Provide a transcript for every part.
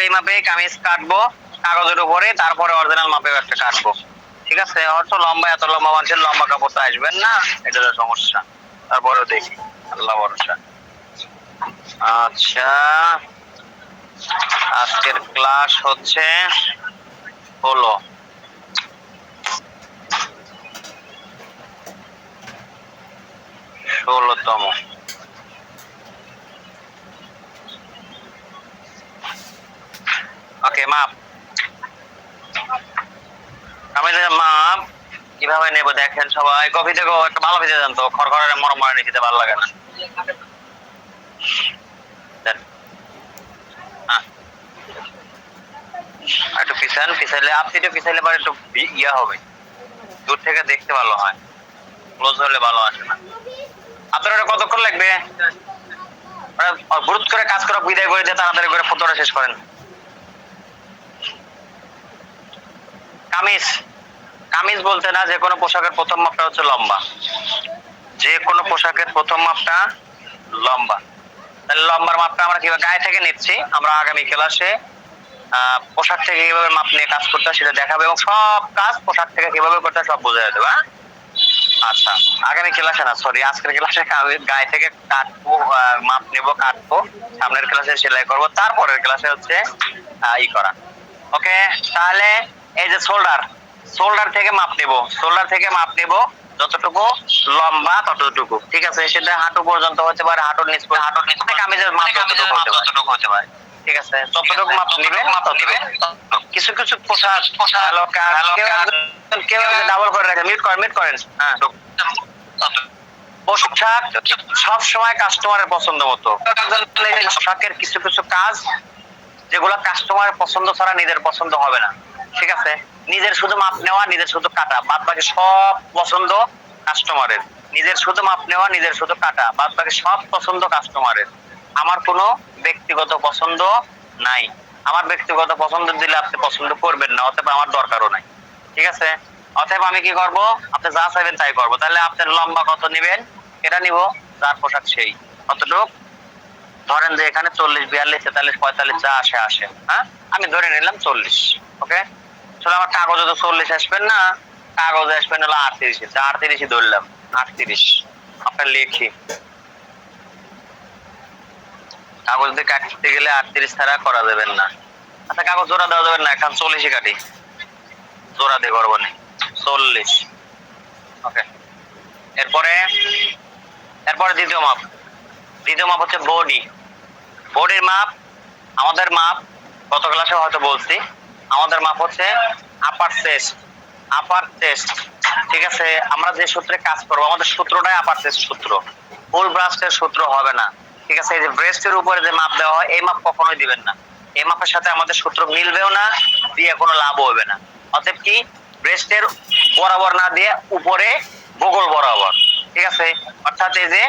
এই মাপে কামিজ কাটবো কাগজের উপরে, তারপরে অরিজিনাল মাপেও একটা কাটবো। ঠিক আছে, অত লম্বা এত লম্বা মানুষের লম্বা কাপড় তো আসবেন না, এটা তো সমস্যা। তারপরেও দেখি, আল্লাহ ভরসা। আচ্ছা, আজকের ক্লাস হচ্ছে হলো 16তম। ওকে, মাপ কামিজের মাপ কিভাবে নেব দেখেন সবাই। কপি দেখো, একটা ভালো ভিজে দেন তো, খড়খড়ের মরম মরে নিতে ভালো লাগে না। একটু পিছাইলে আপনি একটু পিছাইলে পরে একটু ইয়া হবে, দূর থেকে দেখতে ভালো হয়, ক্লোজ হলে ভালো আসে না। আপনার ওটা কতক্ষণ লাগবে? গুরুত্ব করে কাজ করা, বিদায় করে দিয়ে তাড়াতাড়ি করে ফটোটা শেষ করেন। কামিজ কামিজ বলতে না, যে কোনো পোশাকের প্রথম মাপটা হচ্ছে লম্বা। যে কোনো পোশাকের প্রথম মাপটা লম্বা। তাহলে লম্বার মাপটা আমরা কিভাবে গায়ে থেকে নিচ্ছি, আমরা আগামী ক্লাসে পোশাক থেকে কিভাবে মাপ নিয়ে কাজ করতে হয় সেটা দেখাবো, এবং সব কাজ পোশাক থেকে কিভাবে করতে হয় সব বোঝাই দেবো। আচ্ছা, আগামী ক্লাসে না, সরি আজকের ক্লাসে গায়ে থেকে কাটবো, মাপ নেবো, কাটবো, সামনের ক্লাসে সেলাই করবো, তারপরের ক্লাসে হচ্ছে ই করা। ওকে, তাহলে এই যে শোল্ডার থেকে মাপ নেব, শোল্ডার থেকে মাপ নেব যতটুকু লম্বা ততটুকু। ঠিক আছে, সেটা হাঁটু পর্যন্ত হতে পারে, হাঁটুর নিচ থেকে কামিজের মাপ যতটুকু হতে পারে। ঠিক আছে, ততটুকু মাপ নেবেন, ততটুকু। কিছু কিছু পোশাক কেউ ডাবল করে রাখে, মিউট করেন। হ্যাঁ, পোশাক সব সময় কাস্টমারের পছন্দ মতো। পোশাকের কিছু কিছু কাজ যেগুলো কাস্টমারের পছন্দ ছাড়া নিজের পছন্দ হবে না। ঠিক আছে, নিজের শুধু মাপ নেওয়া, নিজের শুধু কাটা, বাদ বাকি সব পছন্দ কাস্টমারের। নিজের শুধু মাপ নেওয়া, নিজের শুধু কাটা, বাদ বাকি সব পছন্দ কাস্টমারের। আমার কোনো ব্যক্তিগত পছন্দ নাই। আমার ব্যক্তিগত পছন্দ দিলে আপনি পছন্দ করবেন না, অতএব আমার দরকারও নাই। ঠিক আছে, অতএব আমি কি করব, আপনি যা চাইবেন তাই করবো। তাহলে আপনার লম্বা কত নেবেন, এটা নিব, যার পোশাক সেই কতটুক। ধরেন যে এখানে 40, 42, 43, 45 যা আসে। হ্যাঁ, আমি ধরে নিলাম 40। ওকে, তাহলে আমার কাগজে তো 40 আসবেন না, কাগজে আসবেন হলো 38। 38 ধরলাম, 38 আপনার লিখি। কাগজ দিয়ে কাটতে গেলে 38 ছাড়া করা যাবেন না। আচ্ছা, কাগজ জোড়া দেওয়া যাবেন না, এখন 40 কাটি, জোড়া দিয়ে করবো না, 40। ওকে, এরপরে দ্বিতীয় মাপ হচ্ছে বডির মাপ। আমাদের মাপ গত ক্লাসে হয়তো বলছি, আমাদের মাপ হচ্ছে আপার চেস্ট। ঠিক আছে, আমরা যে সূত্রে কাজ করবো, আমাদের সূত্রটাই আপার চেস্ট সূত্র, ফুল ব্রাস্টের সূত্র হবে না। ঠিক আছে, এই যে ব্রেস্টের উপরে যে মাপ দেওয়া হয়, এই মাপ কখনোই দিবেন না। এই মাপের সাথে আমাদের সূত্র মিলবেও না, দিয়ে কোনো লাভ হবে না। অতএব কি, ব্রেস্টের বরাবর না দিয়ে উপরে বগল বরাবর। ঠিক আছে, অর্থাৎ এই যে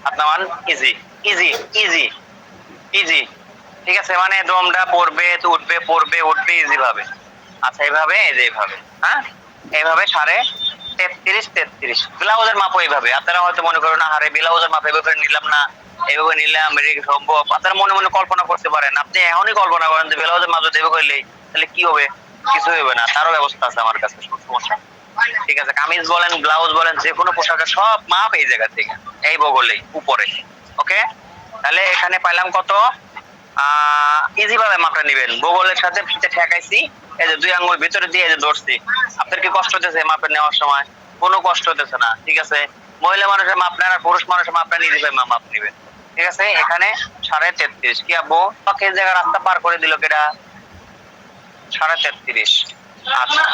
আপনার ইজি। ঠিক আছে, মানে দমটা পড়বে উঠবে ইজি ভাবে। আচ্ছা, এইভাবে হ্যাঁ, এইভাবে 33.33। ব্লাউজের মাপও এইভাবে। আপনারা হয়তো মনে করেন আরে ব্লাউজের মাপ এইভাবে নিলাম না, এইভাবে নিলাম, এটা সম্ভব? আপনারা মনে মনে কল্পনা করতে পারেন। আপনি এখনই কল্পনা করেন যে ব্লাউজের মাপ যদি এভাবে করলে তাহলে কি হবে, কিছু হবে না, তারও ব্যবস্থা আছে আমার কাছে, সমস্যা। ঠিক আছে, কামিজ বলেন, ব্লাউজ বলেন, যে কোনো পোশাকের সব মাপ এই জায়গা থেকে, এই বগলেই উপরে। ওকে, তাহলে এখানে পাইলাম কত, ইজি ভাবে মাপটা নেবেন। বগলের সাথে ফিতে ঠেকাইছি, এই যে 2 আঙ্গুল ভিতরে দিয়ে এই যে ধরছি। আপনার কি কষ্ট হতেছে মাপটা নেওয়ার সময়? কোনো কষ্ট হতেছে না। ঠিক আছে, মহিলা মানুষের মাপ নেন আর পুরুষ মানুষের মাপটা নিজে মাপ নেবেন। ঠিক আছে, এখানে 33.5। কি আব্বু এই জায়গা রাস্তা পার করে দিল কেডা? 33.5। আচ্ছা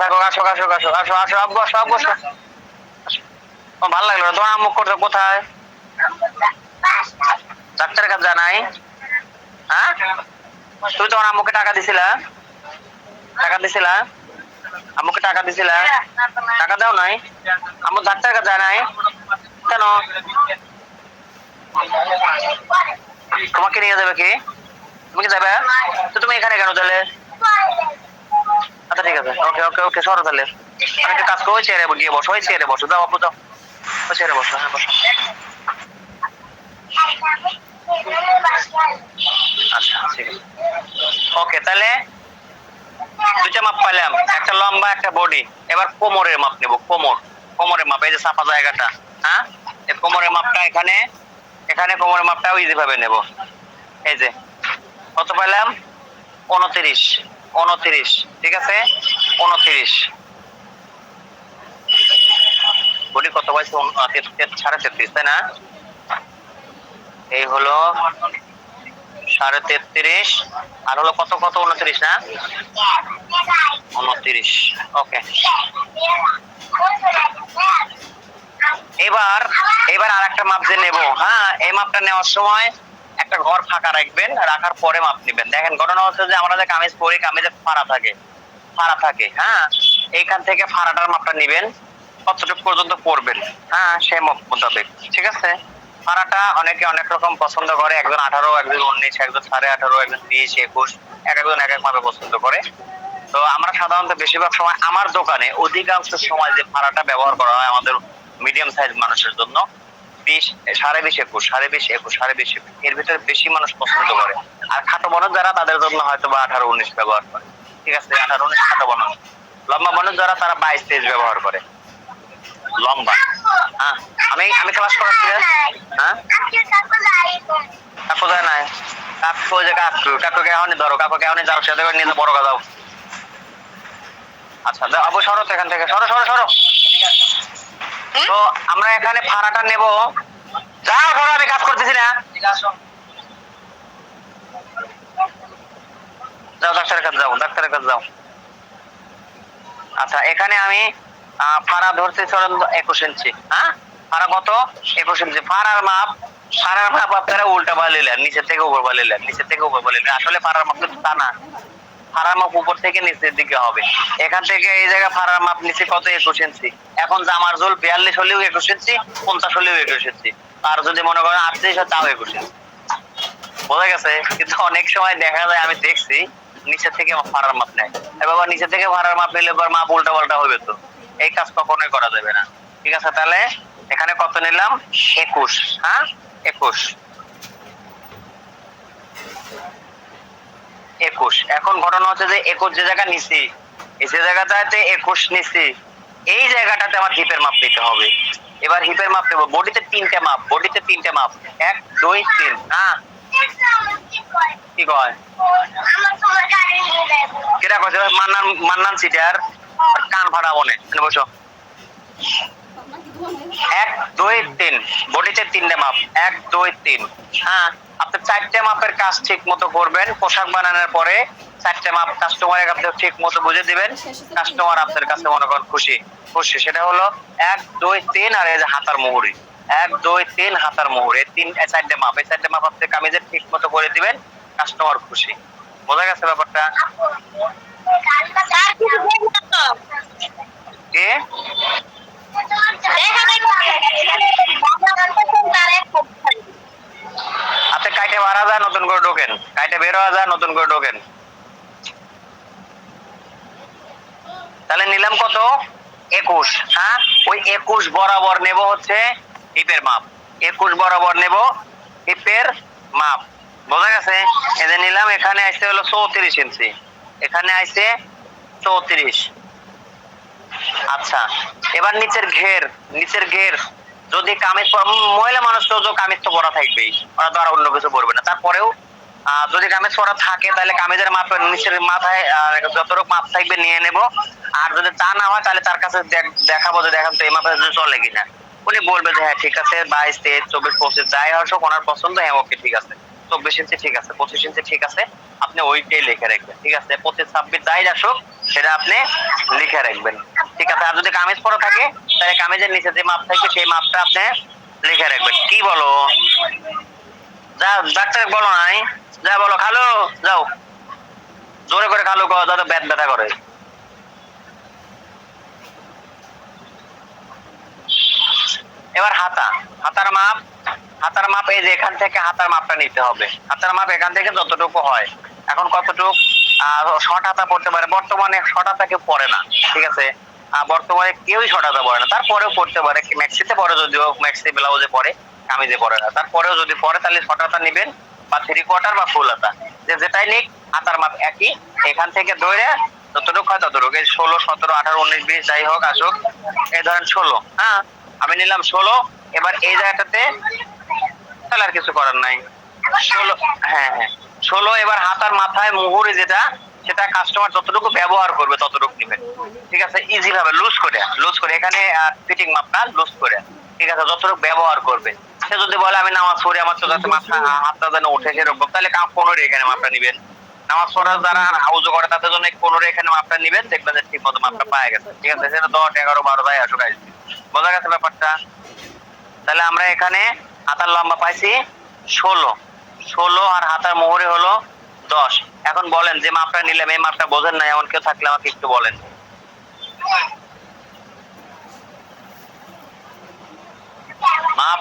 থাকো, আসো আব্বু, আসো। ভালো লাগলো তোমার আম্মু করতে কোথায়? ডাক্তারের কাছে জানাই। হ্যাঁ, তুমি তোমার আম্মুকে টাকা দিছিলা? আম্মুকে টাকা দিছিলা? টাকা দাও নাই? আম্মু ডাক্তারের কাছে যায় নাই কেন? তোমাকে নিয়ে যাবে কি? তুমি কি যাবে? তো তুমি এখানে কেন তাহলে? আচ্ছা ঠিক আছে, ওকে সরো তাহলে। আমি একটা কাজ করবো, চেয়ারে গিয়ে বসো, ওই চেয়ারে বসো, যাও আপু যাও, ওই চেয়ারে বসো। হ্যাঁ, বসো। আচ্ছা ঠিক আছে। ওকে, তাহলে দুইটা মাপ পাইলাম, একটা লম্বা একটা বডি। এবার কোমরের মাপ নেব, কোমরের মাপ, এই যে চাপা জায়গাটা, হ্যাঁ, এই কোমরের মাপটা এখানে, এখানে কোমরের মাপটাও ইজি ভাবে নেব। এই যে কত পাইলাম, 29, 29, ঠিক আছে, 29। বডি কত পাইছে, 33.5, তাই না? এই হলো 33.5, আর হলো কত কত 29 না, 29। ওকে, এবার এবার আর একটা মাপ যে নেব, হ্যাঁ, এই মাপটা নেওয়ার সময় একটা ঘর ফাঁকা রাখবেন, রাখার পরে মাপ নেবেন। দেখেন ঘটনা হচ্ছে যে আমরা যে কামিজ পরি, কামিজে ফাড়া থাকে, ফাড়া থাকে, হ্যাঁ, এইখান থেকে ফাড়াটার মাপটা নেবেন, কতটুকু পর্যন্ত পড়বেন, হ্যাঁ, সে মাপ মোতাবেক, ঠিক আছে। ফাড়াটা অনেকে অনেক রকম পছন্দ করে, একজন 18, একজন 19, একজন 18.5, একজন 20, 21, এক একজন এক এক ভাবে পছন্দ করে। তো আমরা সাধারণত বেশিরভাগ সময় আমার দোকানে অধিকাংশ সময় যে ফাড়াটা ব্যবহার করা হয় আমাদের মিডিয়াম সাইজ মানুষের জন্য 20, 20.5, 21, 20.5, 21, 20.5, এর ভিতরে বেশি মানুষ পছন্দ করে। আর খাটো বনজ যারা, তাদের জন্য হয়তো বা 18, 19 ব্যবহার করে, ঠিক আছে, 18, 19 খাটো বনজ। লম্বা বনজ যারা, তারা 22, 23 ব্যবহার করে লম্বা। হ্যাঁ, আমি আমি ক্লাস করাচ্ছি, হ্যাঁ, কাকু যায় নাই, কাকু যে কাকুকে এখনই ধরো, কাকুকে এখনই যাও, সাথে করে নিয়ে বড় গাও। আচ্ছা আবু সরো তো এখান থেকে, সরো সরো সরো। তো আমরা এখানে ভাড়াটা নেব, যাও ধরো, আমি কাজ করতেছি না, যাও ডাক্তারের কাছে যাও, ডাক্তারের কাছে যাও। আচ্ছা, এখানে আমি ফাড়া ধরছি চলেন 21 ইঞ্চি, হ্যাঁ, ফাড়া কত, 21 ইঞ্চি। ফাড়ার মাপ আপনারা উল্টা বালিলেন, নিচে থেকে উপর বালিলেন, নিচে থেকে উপর বালিলেন, আসলে ফাড়ার মাপ কিন্তু তা না, ফাড়ার মাপ উপর থেকে নিচের দিকে হবে। এখান থেকে এই জায়গায় ফাড়ার মাপ নিচে কত, 21 ইঞ্চি। এখন জামার ঝোল 42 হলেও 21 ইঞ্চি, 50 হলেও 21 ইঞ্চি, আর যদি মনে করেন 38 হয় তাও 21 ইঞ্চি, বোঝা গেছে। কিন্তু অনেক সময় দেখা যায়, আমি দেখছি নিচে থেকে ফাড়ার মাপ নেয়, এবার নিচে থেকে ফাড়ার মাপ নিলে এবার মাপ উল্টা পাল্টা হবে, তো এই কাজ কখনোই করা যাবে না, ঠিক আছে। তাহলে এখানে কত নিলাম, 21, হ্যাঁ, 21, 21। এখন ঘটনা হচ্ছে যে 21 যে জায়গা নিছি, এই যে জায়গাটাতে 21 নিছি, এই জায়গাটাতে আমার হিপের মাপ নিতে হবে। এবার হিপের মাপ নেবো, বডিতে 3টে মাপ, বডিতে 3টে মাপ, 1, 2, 3, হ্যাঁ, কি কয় কেটা কইছে, মান্নান মান্নান সিটার কান ফাটা বনে, বসো। 1, 2, 3, বডিতে 3টে মাপ, 1, 2, 3, হ্যাঁ। আপনি 4টে মাপের কাজ ঠিক মতো করবেন, পোশাক বানানোর পরে 4টে মাপ কাস্টমারের কাছে ঠিক মতো বুঝে দিবেন, কাস্টমার আপনার কাছে মনে করেন খুশি খুশি। সেটা হলো 1, 2, 3, আর এই যে হাতার মুহুরি, 1, 2, 3 হাতার মুহুরি, 4টে মাপ, এই 4টে মাপ আপনি কামিজের ঠিক মতো করে দিবেন, কাস্টমার খুশি। বোঝা গেছে ব্যাপারটা? কে আপনি কাইটে বাড়া যায়, নতুন করে ঢোকেন, কাইটে বের হওয়া যায়, নতুন করে ঢোকেন। তাহলে নিলাম কত, 21, হ্যাঁ। ওই 21 বরাবর নেব হচ্ছে হিপের মাপ, 21 বরাবর নেব হিপের মাপ, বোঝা গেছে। এদের নিলাম, এখানে আসছে হলো 34 ইঞ্চি, এখানে আসছে 34। আচ্ছা, এবার নিচের ঘের, নিচের ঘের যদি কামিজ, মহিলা মানুষ তো কামিজ তো পরা থাকবেই, ওরা তো আর অন্য কিছু পরবে না, তারপরেও যদি কামিজ পরা থাকে তাহলে কামিজের মাপ নিচের মাথায় যতটুকু মাপ থাকবে নিয়ে নেব। আর যদি তা না হয় তাহলে তার কাছে দেখাবো যে দেখান তো এই মাপে চলে কিনা, উনি বলবে যে হ্যাঁ ঠিক আছে, 22, 23, 24, 25 যাই হোক ওনার পছন্দ, হ্যাঁ ওকে ঠিক আছে, 24 ইঞ্চি ঠিক আছে, 25 ইঞ্চি ঠিক আছে, আপনি ওইটাই লিখে রাখবেন, ঠিক আছে। 25, 26 যাই আসুক সেটা আপনি লিখে রাখবেন, ঠিক আছে। আর যদি কামিজ পরা থাকে তাহলে কামিজের নিচে যে মাপ থাকবে সেই মাপটা আপনি লিখে রাখবেন। কি বলো, যা ডাক্তার বলো নাই, যা বলো, খালো যাও, জোরে করে খালো, দাদা ব্যাট ব্যথা করে। এবার হাতা, হাতার মাপ, হাতার মাপ এই যে এখান থেকে হাতার মাপটা নিতে হবে, হাতার মাপ এখান থেকে যতটুকু হয়। এখন কতটুকু শর্ট হাতা পড়তে পারে, বর্তমানে শর্ট হাতা কেউ পরে না, ঠিক আছে, বর্তমানে কেউই শর্ট হাতা পরে না, তারপরেও পড়তে পারে, ম্যাক্সিতে পরে, যদিও ম্যাক্সি ব্লাউজে পরে, কামিজে পরে না। তারপরেও যদি পরে তাহলে শর্ট হাতা নিবেন বা 3/4 বা ফুল হাতা, যেটাই নিক হাতার মাপ একই। এখান থেকে ধরে যতটুকু হয় ততটুকু, 16, 17, 18, 19, 20 যাই হোক আসুক, এই ধরেন 16, হ্যাঁ আমি নিলাম 16। এবার এই জায়গাটাতে তাহলে আর কিছু করার নাই, 16, হ্যাঁ হ্যাঁ 16। এবার হাতার মাথায় মুহুরি যেটা, সেটা কাস্টমার যতটুকু ব্যবহার করবে ততটুকু নেবেন, ঠিক আছে? ইজি ভাবে লুজ করে এখানে ফিটিং মাপটা লুজ করে, ঠিক আছে? যতটুকু ব্যবহার করবে। সে যদি বলে আমি নামাজ পড়ি, আমার তো যাতে মাথা হাতটা যেন উঠে সেরকম, তাহলে 15 এখানে মাপটা নিবেন। নামাজ পড়া যারা আউযু করে তাদের জন্য 15 এখানে মাপটা নিবেন, দেখবেন যে ঠিক মতো মাপটা পাওয়া গেছে, ঠিক আছে? সেটা 10, 11, 12 যাই আসুক আসবে। বোঝা গেছে ব্যাপারটা? তাহলে আমরা এখানে হাতার লম্বা পাইছি 16 আর হাতার মোহরে হলো 10। এখন বলেন যে মাপটা নিলাম এই মাপটা বোঝেন না এমন কেউ থাকলে আমাকে একটু বলেন। মাপ